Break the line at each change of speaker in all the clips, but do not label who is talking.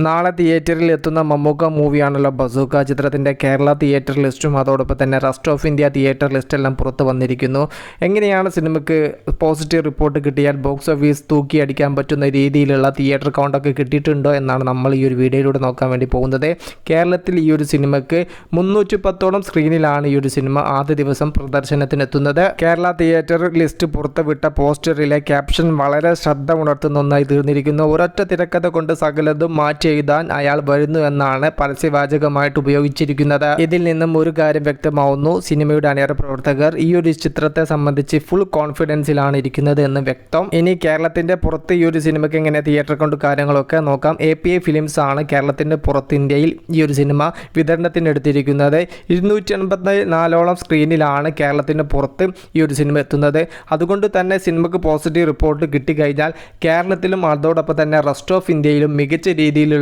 നാളെ തിയേറ്ററിൽ എത്തുന്ന മമ്മൂക്ക മൂവിയാണല്ലോ ബസൂക്ക. ചിത്രത്തിൻ്റെ കേരള തിയേറ്റർ ലിസ്റ്റും അതോടൊപ്പം തന്നെ റെസ്റ്റ് ഓഫ് ഇന്ത്യ തിയേറ്റർ ലിസ്റ്റെല്ലാം പുറത്ത് വന്നിരിക്കുന്നു. എങ്ങനെയാണ് സിനിമയ്ക്ക് പോസിറ്റീവ് റിപ്പോർട്ട് കിട്ടിയാൽ ബോക്സ് ഓഫീസ് തൂക്കിയടിക്കാൻ പറ്റുന്ന രീതിയിലുള്ള തിയേറ്റർ കൗണ്ടൊക്കെ കിട്ടിയിട്ടുണ്ടോ എന്നാണ് നമ്മൾ ഈ ഒരു വീഡിയോയിലൂടെ നോക്കാൻ വേണ്ടി പോകുന്നത്. കേരളത്തിൽ ഈ ഒരു സിനിമയ്ക്ക് 310ഓളം സ്ക്രീനിലാണ് ഈ ഒരു സിനിമ ആദ്യ ദിവസം പ്രദർശനത്തിനെത്തുന്നത്. കേരള തിയേറ്റർ ലിസ്റ്റ് പുറത്തുവിട്ട പോസ്റ്ററിലെ ക്യാപ്ഷൻ വളരെ ശ്രദ്ധ ഉണർത്തുന്ന ഒന്നായി തീർന്നിരിക്കുന്നു. ഒരൊറ്റ തിരക്കഥ കൊണ്ട് സകലതും മാറ്റി എഴുതാൻ അയാൾ വരുന്നു എന്നാണ് പരസ്യവാചകമായിട്ട് ഉപയോഗിച്ചിരിക്കുന്നത്. ഇതിൽ നിന്നും ഒരു കാര്യം വ്യക്തമാവുന്നു, സിനിമയുടെ അണിയറ പ്രവർത്തകർ ഈ ഒരു ചിത്രത്തെ സംബന്ധിച്ച് ഫുൾ കോൺഫിഡൻസിലാണ് ഇരിക്കുന്നത് എന്ന് വ്യക്തം. ഇനി കേരളത്തിന്റെ പുറത്ത് ഈ ഒരു സിനിമയ്ക്ക് എങ്ങനെ തിയേറ്റർ കൊണ്ട് കാര്യങ്ങളൊക്കെ നോക്കാം. API ഫിലിംസ് ആണ് കേരളത്തിന്റെ പുറത്ത് ഇന്ത്യയിൽ ഈ ഒരു സിനിമ വിതരണത്തിന് എടുത്തിരിക്കുന്നത്. 284ഓളം സ്ക്രീനിലാണ് കേരളത്തിന്റെ പുറത്ത് ഈ ഒരു സിനിമ എത്തുന്നത്. അതുകൊണ്ട് തന്നെ സിനിമയ്ക്ക് പോസിറ്റീവ് റിപ്പോർട്ട് കിട്ടിക്കഴിഞ്ഞാൽ കേരളത്തിലും അതോടൊപ്പം തന്നെ റെസ്റ്റ് ഓഫ് ഇന്ത്യയിലും മികച്ച രീതിയിലുള്ള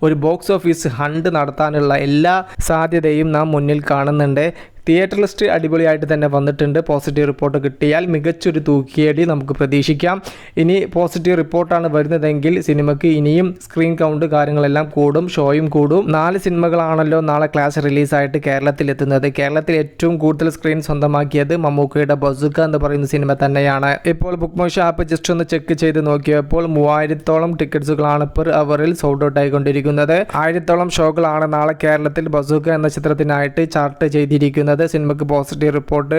ഒരു ബോക്സ് ഓഫീസ് ഹണ്ട് നടത്താനുള്ള എല്ലാ സാധ്യതയും നാം മുന്നിൽ കാണുന്നുണ്ട്. തിയേറ്റർ ലിസ്റ്റ് അടിപൊളിയായിട്ട് തന്നെ വന്നിട്ടുണ്ട്. പോസിറ്റീവ് റിപ്പോർട്ട് കിട്ടിയാൽ മികച്ചൊരു തൂക്കിയടി നമുക്ക് പ്രതീക്ഷിക്കാം. ഇനി പോസിറ്റീവ് റിപ്പോർട്ടാണ് വരുന്നതെങ്കിൽ സിനിമയ്ക്ക് ഇനിയും സ്ക്രീൻ കൗണ്ട് കാര്യങ്ങളെല്ലാം കൂടും, ഷോയും കൂടും. 4 സിനിമകളാണല്ലോ നാളെ ക്ലാസ് റിലീസായിട്ട് കേരളത്തിൽ എത്തുന്നത്. കേരളത്തിൽ ഏറ്റവും കൂടുതൽ സ്ക്രീൻ സ്വന്തമാക്കിയത് മമ്മൂക്കയുടെ ബസൂക്ക എന്ന് പറയുന്ന സിനിമ തന്നെയാണ്. ഇപ്പോൾ book my show app just ഒന്ന് ചെക്ക് ചെയ്ത് നോക്കിയപ്പോൾ 3000ഓളം ടിക്കറ്റ്സുകളാണ് പെർ അവറിൽ സോൾഡ് ഔട്ട് ആയിക്കൊണ്ടിരിക്കുന്നത്. 1000ഓളം ഷോകളാണ് നാളെ കേരളത്തിൽ ബസൂക്ക എന്ന ചിത്രത്തിനായിട്ട് ചാർട്ട് ചെയ്തിരിക്കുന്നത്. സിനിമയ്ക്ക് പോസിറ്റീവ് റിപ്പോർട്ട്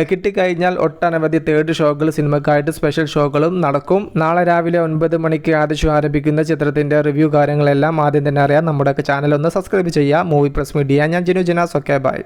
കിട്ടിക്കഴിഞ്ഞാൽ ഒട്ടനവധി തേർഡ് ഷോകൾ സിനിമക്കായിട്ട് സ്പെഷ്യൽ ഷോകളും നടക്കും. നാളെ രാവിലെ 9 മണിക്ക് ആദ്യ ഷോ ആരംഭിക്കുന്ന ചിത്രത്തിന്റെ റിവ്യൂ കാര്യങ്ങളെല്ലാം ആദ്യം തന്നെ അറിയാം. നമ്മുടെയൊക്കെ ചാനൽ ഒന്ന് സബ്സ്ക്രൈബ് ചെയ്യുക. Movie plus media. ഞാൻ ജിനു ജിനാസ്. Okay, by.